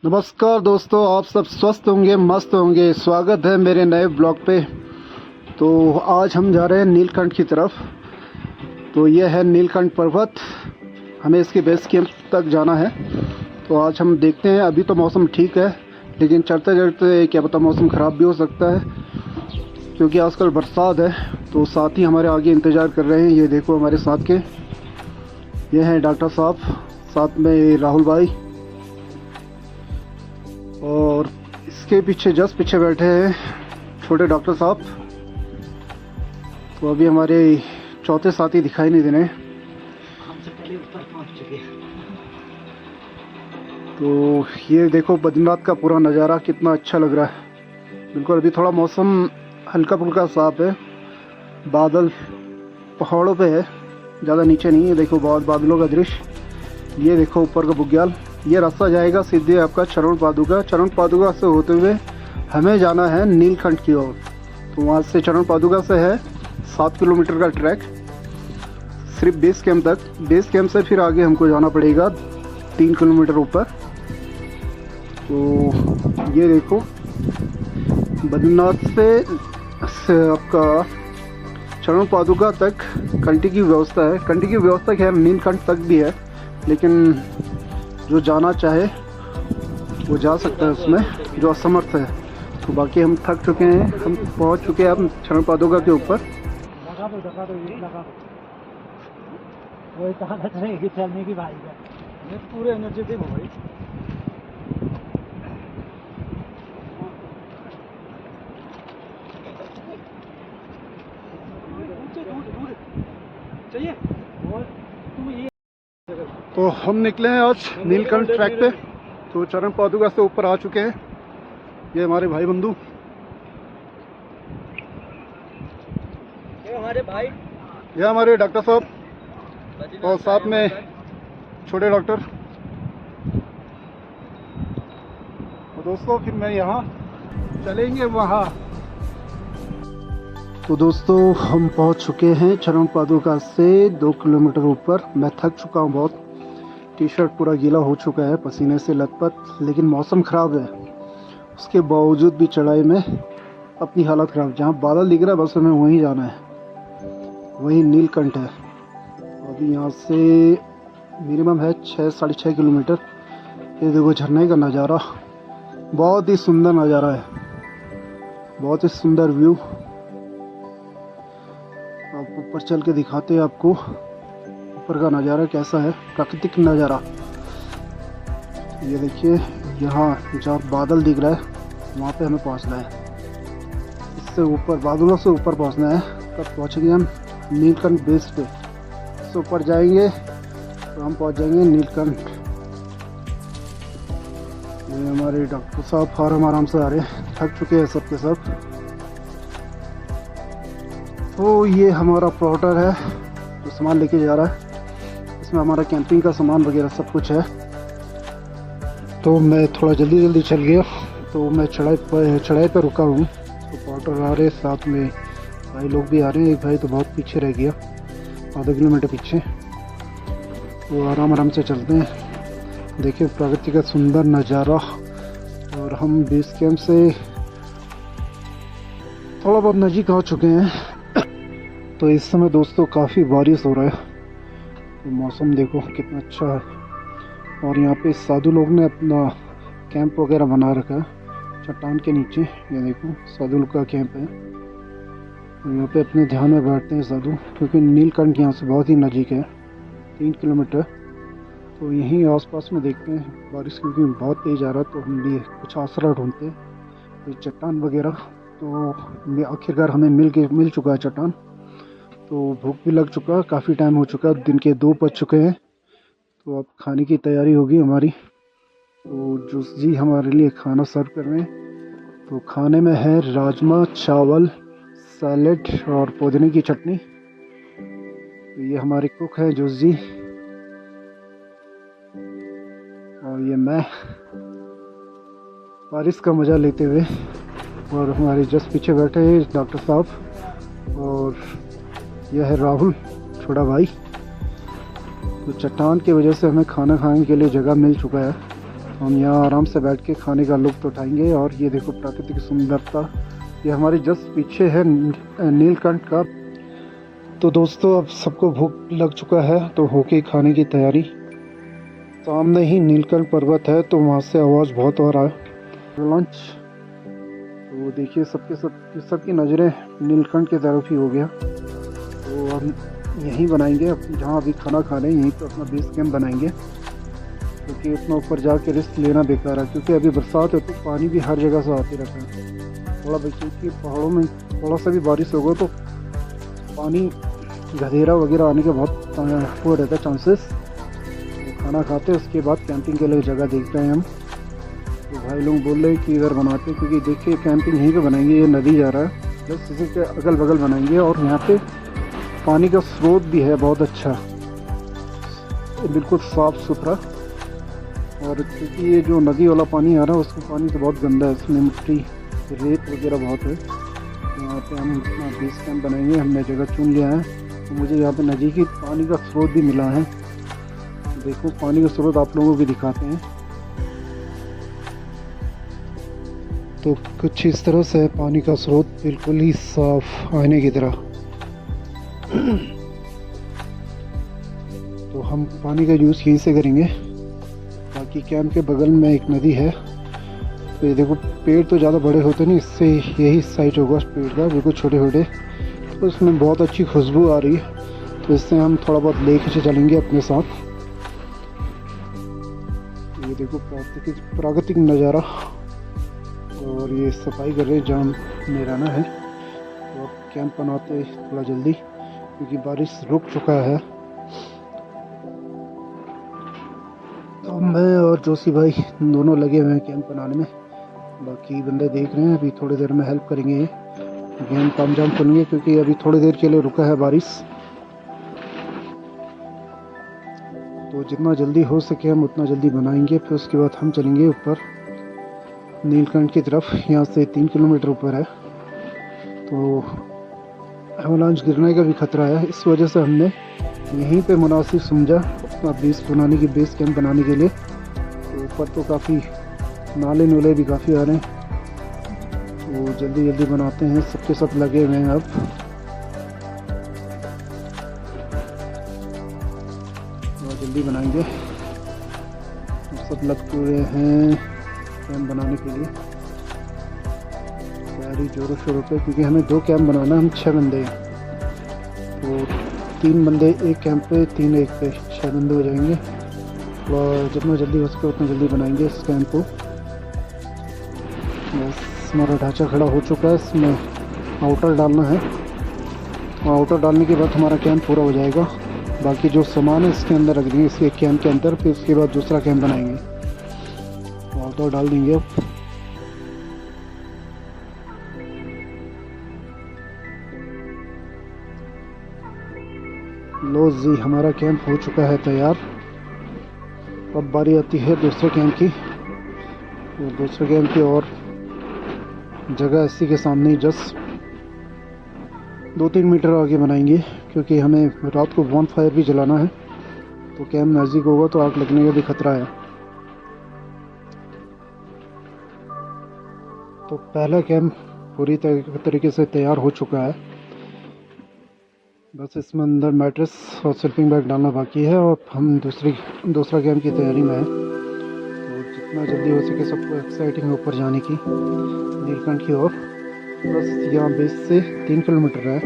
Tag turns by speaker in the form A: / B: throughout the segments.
A: नमस्कार दोस्तों, आप सब स्वस्थ होंगे, मस्त होंगे। स्वागत है मेरे नए ब्लॉग पे। तो आज हम जा रहे हैं नीलकंठ की तरफ। तो यह है नीलकंठ पर्वत, हमें इसके बेस कैंप तक जाना है। तो आज हम देखते हैं। अभी तो मौसम ठीक है, लेकिन चढ़ते चढ़ते क्या पता मौसम ख़राब भी हो सकता है, क्योंकि आजकल बरसात है। तो साथी हमारे आगे इंतज़ार कर रहे हैं। ये देखो हमारे साथ के, ये हैं डॉक्टर साहब, साथ में राहुल भाई, और इसके पीछे जस्ट पीछे बैठे हैं छोटे डॉक्टर साहब। तो अभी हमारे चौथे साथी दिखाई नहीं दे रहे।
B: हमसे पहले ऊपर पहुंच चुके हैं।
A: तो ये देखो बद्रीनाथ का पूरा नज़ारा कितना अच्छा लग रहा है। बिल्कुल अभी थोड़ा मौसम हल्का फुल्का साफ है, बादल पहाड़ों पे है, ज़्यादा नीचे नहीं है। देखो बहुत बादलों का दृश्य। ये देखो ऊपर का बुग्याल। ये रास्ता जाएगा सीधे आपका चरण पादुका से होते हुए हमें जाना है नीलकंठ की ओर। तो वहाँ से चरण पादुका से है 7 किलोमीटर का ट्रैक सिर्फ बेस कैंप तक। बेस कैंप से फिर आगे हमको जाना पड़ेगा 3 किलोमीटर ऊपर। तो ये देखो बद्रीनाथ से आपका चरण पादुका तक कंटी की व्यवस्था है। कंटी की व्यवस्था खैर नीलकंठ तक भी है, लेकिन जो जाना चाहे वो जा सकता है उसमें, जो असमर्थ है। तो बाकी हम थक चुके हैं, हम पहुंच चुके हैं अब चरण पादुका के ऊपर।
B: लगा दो ये लगा दो। कोई ताकत नहीं कि चलने की भाई है। ये पूरे एनर्जी दे भाई। चाहिए और तुम ये।
A: तो हम निकले हैं आज नीलकंठ ट्रैक पे। तो चरण पादुका से ऊपर आ चुके हैं। ये हमारे भाई बंधु,
B: ये हमारे भाई,
A: ये हमारे डॉक्टर साहब, और साथ में छोटे डॉक्टर। तो दोस्तों फिर मैं यहाँ चलेंगे वहाँ। तो दोस्तों हम पहुँच चुके हैं चरण पादुका से 2 किलोमीटर ऊपर। मैं थक चुका हूँ बहुत, टी शर्ट पूरा गीला हो चुका है पसीने से लथपथ, लेकिन मौसम ख़राब है। उसके बावजूद भी चढ़ाई में अपनी हालत ख़राब। जहाँ बादल दिख रहा है बस हमें वहीं जाना है, वहीं नीलकंठ है। अभी यहाँ से मिनिमम है 6-6.5 किलोमीटर। ये देखो झरने का नज़ारा, बहुत ही सुंदर नज़ारा है, बहुत ही सुंदर व्यू। आप ऊपर चल के दिखाते हैं आपको ऊपर का नज़ारा कैसा है, प्राकृतिक नज़ारा। ये देखिए यहाँ जहाँ बादल दिख रहा है वहाँ पे हमें पहुँचना है। इससे ऊपर बादलों से ऊपर पहुँचना है, तब पहुँचेंगे हम नीलकंठ बेस पे। इससे ऊपर जाएंगे तो हम पहुँच जाएंगे नीलकंठ। ये हमारे डॉक्टर साहब आराम से आ रहे हैं, थक चुके हैं सब के सब। तो ये हमारा प्लॉटर है जो सामान लेके जा रहा है। इसमें हमारा कैंपिंग का सामान वगैरह सब कुछ है। तो मैं थोड़ा जल्दी चल गया, तो मैं चढ़ाई पर रुका हूँ। तो प्लॉटर आ रहे, साथ में भाई लोग भी आ रहे हैं। एक भाई तो बहुत पीछे रह गया, आधा किलोमीटर पीछे। तो आराम से चलते हैं। देखिए प्रकृति का सुंदर नज़ारा। और हम बेस कैंप से थोड़ा बहुत नज़दीक आ चुके हैं। तो इस समय दोस्तों काफ़ी बारिश हो रहा है। तो मौसम देखो कितना अच्छा है। और यहाँ पे साधु लोग ने अपना कैंप वगैरह बना रखा है चट्टान के नीचे। ये देखो साधु लोग का कैंप है। और यहाँ पे अपने ध्यान में बैठते हैं साधु, क्योंकि नीलकंठ यहाँ से बहुत ही नज़दीक है, 3 किलोमीटर। तो यहीं आसपास में देखते हैं। बारिश क्योंकि बहुत तेज़ आ रहा है, तो हम भी कुछ आसरा ढूंढते हैं, कोई चट्टान वगैरह। तो आखिरकार हमें मिल चुका है चट्टान। तो भूख भी लग चुका है, काफ़ी टाइम हो चुका है, दिन के 2 बज चुके हैं। तो अब खाने की तैयारी होगी हमारी। तो जूस जी हमारे लिए खाना सर्व कर रहे हैं। तो खाने में है राजमा चावल, सैलेड और पुदीने की चटनी। तो ये हमारे कुक हैं जूस जी, और ये मैं बारिश का मज़ा लेते हुए। और हमारे जस्ट पीछे बैठे हैं डॉक्टर साहब, और यह है राहुल छोटा भाई। तो चट्टान की वजह से हमें खाना खाने के लिए जगह मिल चुका है। हम यहाँ आराम से बैठ के खाने का लुत्फ़ उठाएंगे। और ये देखो प्राकृतिक सुंदरता, ये हमारे जस्ट पीछे है नीलकंठ का। तो दोस्तों अब सबको भूख लग चुका है, तो होके खाने की तैयारी। सामने ही नीलकंठ पर्वत है, तो वहाँ से आवाज़ बहुत आ रहा है। लंच तो देखिए सबकी नज़रें नीलकंठ की तरफ ही हो गया। तो हम यहीं बनाएंगे, जहाँ अभी खाना खा रहे हैं यहीं पर अपना बेस कैंप बनाएंगे, क्योंकि उतना ऊपर जाके रिस्क लेना बेकार है। क्योंकि अभी बरसात है तो पानी भी हर जगह से आते रहता है थोड़ा, क्योंकि पहाड़ों में थोड़ा सा भी बारिश होगा तो पानी गधेरा वगैरह आने के बहुत वो रहता है चांसेस। तो खाना खाते उसके बाद कैंपिंग के लिए जगह देख रहे हैं हम। तो भाई लोग बोल रहे हैं कि इधर बनाते हैं, क्योंकि देखिए कैंपिंग यहीं पे बनाएंगे। ये नदी जा रहा है, बस इसी के अगल बगल बनाएंगे। और यहाँ पे पानी का स्रोत भी है बहुत अच्छा, बिल्कुल साफ़ सुथरा। और क्योंकि ये जो नदी वाला पानी आ रहा है उसका पानी तो बहुत गंदा है, इसमें मिट्टी रेत वगैरह बहुत है। तो यहाँ पे हम अपना बेस कैंप बनाएंगे, हमने जगह चुन लिया है। तो मुझे यहाँ पे नदी की पानी का स्रोत भी मिला है। देखो पानी का स्रोत आप लोगों को भी दिखाते हैं। तो कुछ इस तरह से पानी का स्रोत, बिल्कुल ही साफ आईने की तरह। तो हम पानी का यूज़ यहीं से करेंगे। बाकी कैंप के बगल में एक नदी है। तो ये देखो पेड़ तो ज़्यादा बड़े होते नहीं, इससे यही साइज होगा पेड़ का, बिल्कुल छोटे छोटे। तो इसमें बहुत अच्छी खुशबू आ रही है, तो इससे हम थोड़ा बहुत लेके चलेंगे अपने साथ। ये देखो प्राकृतिक नज़ारा। और ये सफाई कर रहे हैं जहाँ में रहना है। तो अब कैंप बनाते थोड़ा जल्दी, क्योंकि बारिश रुक चुका है। तो मैं और जोशी भाई दोनों लगे हुए हैं कैंप बनाने में। बाकी बंदे देख रहे हैं, अभी थोड़ी देर में हेल्प करेंगे। अभी हम काम जाम खोलेंगे, क्योंकि अभी थोड़ी देर के लिए रुका है बारिश। तो जितना जल्दी हो सके हम उतना जल्दी बनाएंगे। फिर उसके बाद हम चलेंगे ऊपर नीलकंठ की तरफ। यहाँ से 3 किलोमीटर ऊपर है, तो एवलांच गिरने का भी खतरा है। इस वजह से हमने यहीं पे मुनासिब समझा अपना बेस कैंप बनाने के लिए। तो ऊपर तो काफ़ी नाले नूले भी काफ़ी आ रहे हैं, तो जल्दी बनाते हैं। सबके सब लगे हुए हैं अब। और जल्दी बनाएंगे, सब लगे हुए हैं कैंप बनाने के लिए, तैयारी जोरों शोरों पे। क्योंकि हमें 2 कैंप बनाना है, हम 6 बंदे हैं। तो 3 बंदे एक कैंप पे, 3 एक पे, 6 बंदे हो जाएंगे। और जितना जल्दी हो सके उतना जल्दी बनाएंगे इस कैंप को। बस हमारा ढांचा खड़ा हो चुका है, इसमें आउटर डालना है। आउटर डालने के बाद हमारा कैंप पूरा हो जाएगा। बाकी जो सामान है इसके अंदर रख देंगे, इसके कैंप के अंदर। फिर उसके बाद दूसरा कैंप बनाएंगे, आउटर डाल देंगे अब। लो जी, हमारा कैंप हो चुका है तैयार। अब बारी आती है दूसरे कैंप की। तो दूसरे कैंप की और जगह इसी के सामने जस्ट 2-3 मीटर आगे बनाएंगे, क्योंकि हमें रात को बॉन फायर भी जलाना है। तो कैंप नज़दीक होगा तो आग लगने का भी खतरा है। तो पहला कैंप पूरी तरीके से तैयार हो चुका है। बस इसमें अंदर मैट्रेस और स्लीपिंग बैग डालना बाकी है, और हम दूसरा कैंप की तैयारी में है। तो जितना जल्दी हो सके सबको एक्साइटिंग है ऊपर जाने की, नीलकंठ की ओर। बस यहाँ बेस से 3 किलोमीटर है।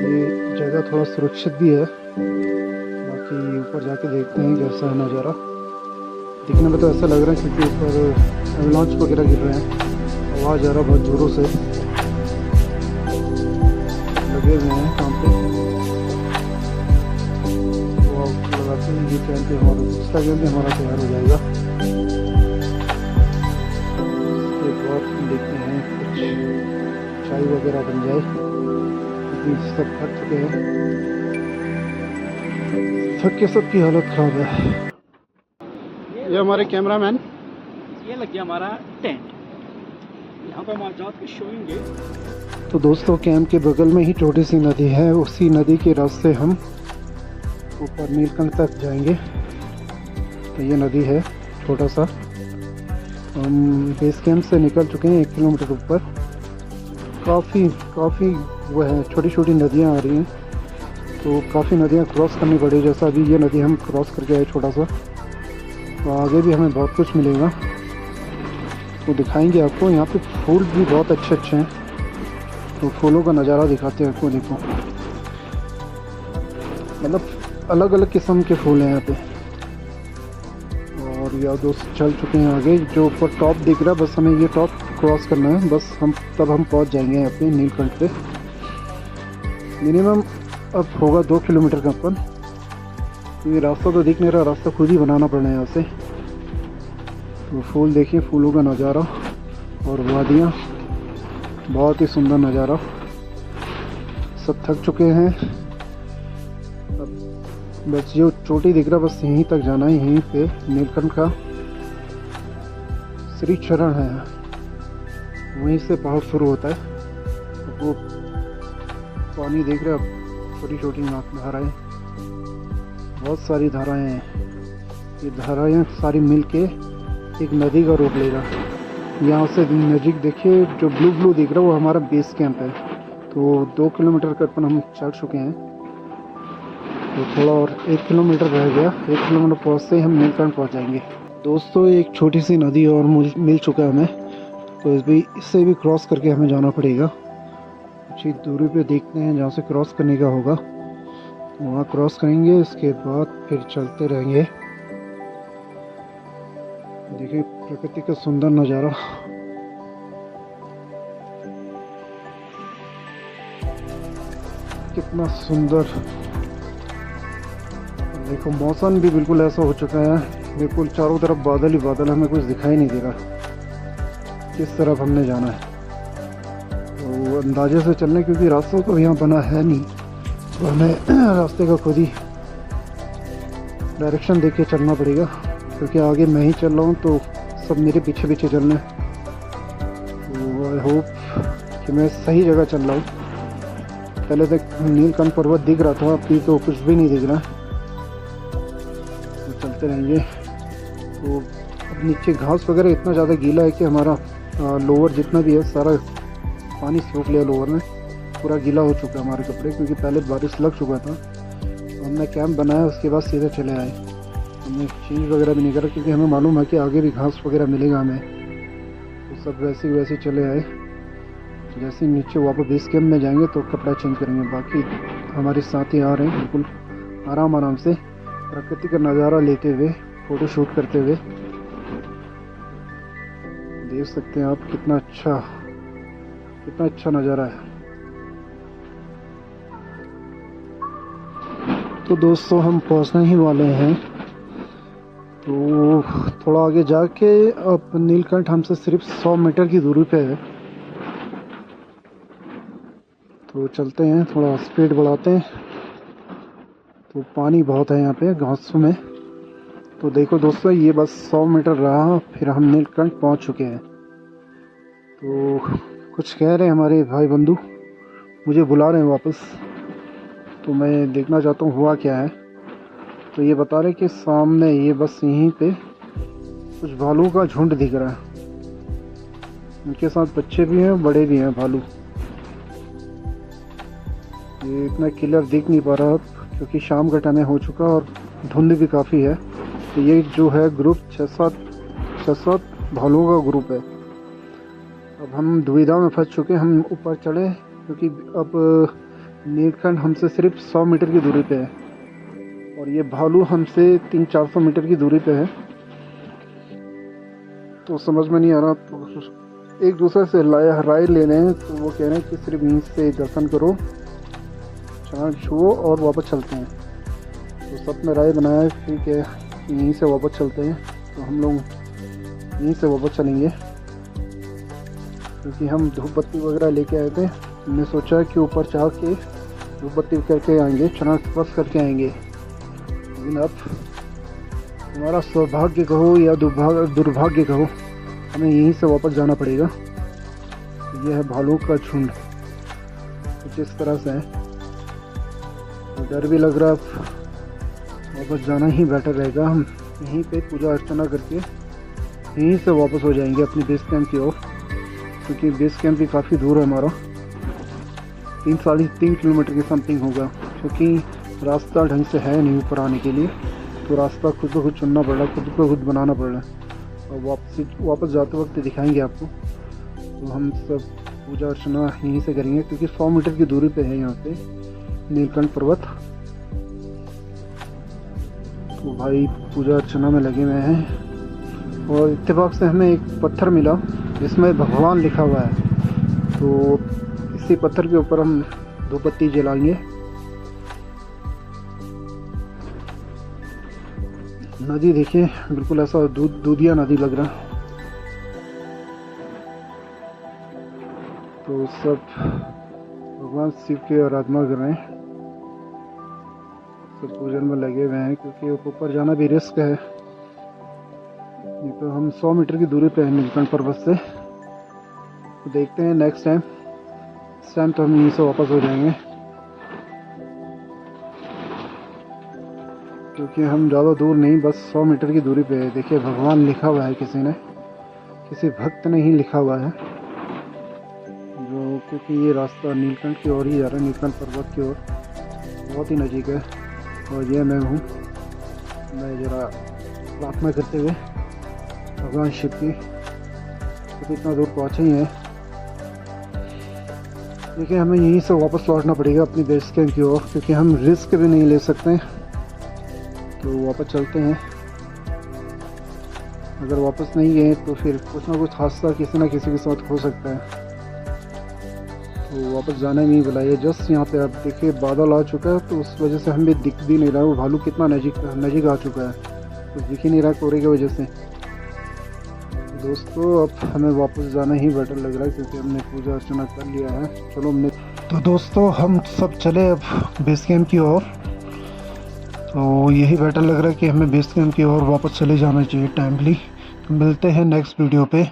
A: ये जगह थोड़ा सुरक्षित भी है। बाकी ऊपर जाके देखते हैं कैसा है नज़ारा। दिखने में तो ऐसा लग रहा है क्योंकि ऊपर एवलांच वगैरह गिर रहे हैं, आवाज़ आ रहा बहुत ज़ोरों से। लगे हुए हैं काम पे। तो लगाते हैं ये कैंप हमारा, दूसरा कैंप हमारा तैयार हो जाएगा। एक और देखते हैं कुछ चाय वगैरह बन जाए, क्योंकि सब थक चुके हैं। थक के सबकी हालत ख़राब है। ये हमारे कैमरामैन।
B: ये लग गया हमारा टेंट, यहाँ पर हम आज रात को सोएंगे।
A: तो दोस्तों कैंप के बगल में ही छोटी सी नदी है, उसी नदी के रास्ते हम ऊपर नीलकंठ तक जाएंगे। ये नदी है छोटा सा। हम बेस कैंप से निकल चुके हैं 1 किलोमीटर ऊपर। काफ़ी वो है, छोटी छोटी नदियाँ आ रही हैं, तो काफ़ी नदियाँ क्रॉस करनी पड़ी। जैसा अभी ये नदी हम क्रॉस करके आए छोटा सा, तो आगे भी हमें बहुत कुछ मिलेगा, तो दिखाएंगे आपको। यहाँ पे फूल भी बहुत अच्छे अच्छे हैं, तो फूलों का नज़ारा दिखाते हैं आपको। देखो मतलब अलग अलग किस्म के फूल हैं यहाँ पे। और यार दोस्त चल चुके हैं आगे। जो ऊपर टॉप दिख रहा है, बस हमें ये टॉप क्रॉस करना है, बस हम पहुँच जाएंगे यहाँ पे नीलकंठ पे। मिनिमम अब होगा 2 किलोमीटर का अपन, क्योंकि रास्ता तो दिख नहीं रहा, रास्ता खुद ही बनाना पड़ना है यहाँ से। तो फूल देखिए, फूलों का नज़ारा और वादियाँ, बहुत ही सुंदर नज़ारा। सब थक चुके हैं, अब बस जो चोटी दिख रहा बस यहीं तक जाना है। यहीं पे नीलकंठ का श्री चरण है, वहीं से पहाड़ शुरू होता है। तो वो पानी देख रहे हैं, छोटी छोटी धाराएं, बहुत सारी धाराएं हैं। ये धाराएं सारी मिलके एक नदी का रूप लेगा। यहाँ से नज़दीक देखिए, जो ब्लू ब्लू दिख रहा है वो हमारा बेस कैंप है। तो 2 किलोमीटर का अपन हम चढ़ चुके हैं, तो थोड़ा और 1 किलोमीटर रह गया। 1 किलोमीटर पहुँचते ही हम नीलकंठ पहुँच जाएंगे। दोस्तों एक छोटी सी नदी और मिल चुका है हमें, तो इससे भी क्रॉस करके हमें जाना पड़ेगा। कुछ ही दूरी पे देखते हैं जहाँ से क्रॉस करने का होगा, वहाँ क्रॉस करेंगे, इसके बाद फिर चलते रहेंगे। देखिए प्रकृति का सुंदर नज़ारा, कितना सुंदर। देखो मौसम भी बिल्कुल ऐसा हो चुका है, बिल्कुल चारों तरफ बादल ही बादल, हमें कुछ दिखाई नहीं दे रहा किस तरफ हमने जाना है। तो अंदाजे से चलने, क्योंकि रास्ता तो यहाँ बना है नहीं, तो हमें रास्ते का खुद ही डायरेक्शन देख के चलना पड़ेगा, क्योंकि आगे मैं ही चल रहा हूँ तो सब मेरे पीछे पीछे चल रहे हैं। तो आई होप कि मैं सही जगह चल रहा हूँ। पहले तक नीलकंठ पर्वत दिख रहा था, अभी तो कुछ भी नहीं दिख रहा। तो चलते रहेंगे। तो अब नीचे घास वगैरह इतना ज़्यादा गीला है कि हमारा लोअर जितना भी है सारा पानी सोख लिया। लोअर में पूरा गीला हो चुका है हमारे कपड़े, क्योंकि पहले बारिश लग चुका था। तो हमने कैंप बनाया, उसके बाद सीधे चले आए। हमने चेंज वगैरह भी नहीं करा, क्योंकि हमें मालूम है कि आगे भी घास वगैरह मिलेगा हमें। तो सब वैसे चले आए। जैसे ही नीचे वापस बेस कैंप में जाएंगे तो कपड़ा चेंज करेंगे। बाकी हमारे साथी आ रहे हैं बिल्कुल आराम से प्रकृति का नज़ारा लेते हुए, फ़ोटो शूट करते हुए। देख सकते हैं आप कितना अच्छा नज़ारा है। तो दोस्तों हम पहुंचने ही वाले हैं। तो थोड़ा आगे जाके अब नीलकंठ हमसे सिर्फ 100 मीटर की दूरी पे है। तो चलते हैं, थोड़ा स्पीड बढ़ाते हैं। तो पानी बहुत है यहाँ पे घासों में। तो देखो दोस्तों, ये बस 100 मीटर रहा, फिर हम नीलकंठ पहुँच चुके हैं। तो कुछ कह रहे हैं हमारे भाई बंधु, मुझे बुला रहे हैं वापस। तो मैं देखना चाहता हूँ हुआ क्या है। तो ये बता रहे कि सामने ये बस यहीं पे कुछ भालू का झुंड दिख रहा है। उनके साथ बच्चे भी हैं, बड़े भी हैं भालू। ये इतना क्लियर दिख नहीं पा रहा क्योंकि शाम का टाइम हो चुका और धुंध भी काफ़ी है। तो ये जो है ग्रुप 6-7 भालुओं का ग्रुप है। अब हम दुविधा में फंस चुके हैं। हम ऊपर चढ़े, क्योंकि अब नीलकंठ हमसे सिर्फ 100 मीटर की दूरी पे है और ये भालू हमसे 300-400 मीटर की दूरी पे है। तो समझ में नहीं आ रहा। तो एक दूसरे से राय ले रहे हैं। तो वो कह रहे हैं कि सिर्फ यहीं से दर्शन करो, चाँद छुओ और वापस चलते हैं। तो सब ने राय बनाया ठीक है यहीं से वापस चलते हैं। तो हम लोग यहीं से वापस चलेंगे, क्योंकि हम धूप बत्ती वगैरह लेके आए थे। हमने सोचा कि ऊपर चढ़ के धूप बत्ती करके आएंगे, चरण स्पर्श करके आएंगे। लेकिन अब हमारा सौभाग्य कहो या दुर्भाग्य कहो, हमें यहीं से वापस जाना पड़ेगा। यह है भालू का झुंड कुछ इस तरह से है। तो डर भी लग रहा, वापस जाना ही बेटर रहेगा। हम यहीं पे पूजा अर्चना करके यहीं से वापस हो जाएंगे अपने बेस कैंप की ओर, क्योंकि बेस कैंप भी काफ़ी दूर है हमारा, 3-3.5 किलोमीटर की समथिंग होगा, क्योंकि रास्ता ढंग से है नहीं ऊपर आने के लिए, तो रास्ता खुद ब खुद चुनना पड़ रहा है, खुद ब खुद बनाना पड़ रहा है। और वापस जाते वक्त दिखाएंगे आपको। तो हम सब पूजा अर्चना यहीं से करेंगे, क्योंकि 100 मीटर की दूरी पे है यहाँ पे नीलकंठ पर्वत। तो भाई पूजा अर्चना में लगे हुए हैं, और इत्तेफाक से हमें एक पत्थर मिला जिसमें भगवान लिखा हुआ है, तो इसी पत्थर के ऊपर हम धूपबत्ती जलाएंगे। नदी देखिए, बिल्कुल ऐसा दूधिया नदी लग रहा है। तो सब भगवान शिव की आराधना कर रहे हैं, सब पूजन में लगे हुए हैं, क्योंकि ऊपर जाना भी रिस्क है। नहीं तो हम 100 मीटर की दूरी पे हैं नीलकंठ पर्वत से। तो देखते हैं नेक्स्ट टाइम, इस टाइम तो हम यहीं से वापस हो जाएंगे, क्योंकि हम ज़्यादा दूर नहीं, बस 100 मीटर की दूरी पे है। देखिए भगवान लिखा हुआ है, किसी भक्त ने ही लिखा हुआ है, जो क्योंकि ये रास्ता नीलकंठ की ओर ही जा रहा है, नीलकंठ पर्वत की ओर, बहुत ही नज़दीक है। और ये मैं हूँ, मैं ज़रा प्रार्थना करते हुए भगवान शिव की, तो इतना दूर पहुँचे ही हैं। देखिए हमें यहीं से वापस लौटना पड़ेगा अपनी बेस कैंप की ओर, क्योंकि हम रिस्क भी नहीं ले सकते। तो वापस चलते हैं, अगर वापस नहीं गए तो फिर कुछ ना कुछ हादसा किसी न किसी के साथ हो सकता है। तो वापस जाने नहीं बुलाइए। जस्ट यहाँ पे आप देखिए बादल आ चुका है, तो उस वजह से हमें दिख भी नहीं रहा है, वो भालू कितना नज़दीक आ चुका है, तो दिख ही नहीं रहा कोहरे की वजह से। दोस्तों अब हमें वापस जाना ही बेटर लग रहा है, क्योंकि हमने पूजा अर्चना कर लिया है। चलो हमने तो दोस्तों हम सब चले अब बेस कैंप की ओर। तो यही बेटर लग रहा है कि हमें बेस कैंप की ओर वापस चले जाना चाहिए टाइमली। तो मिलते हैं नेक्स्ट वीडियो पे।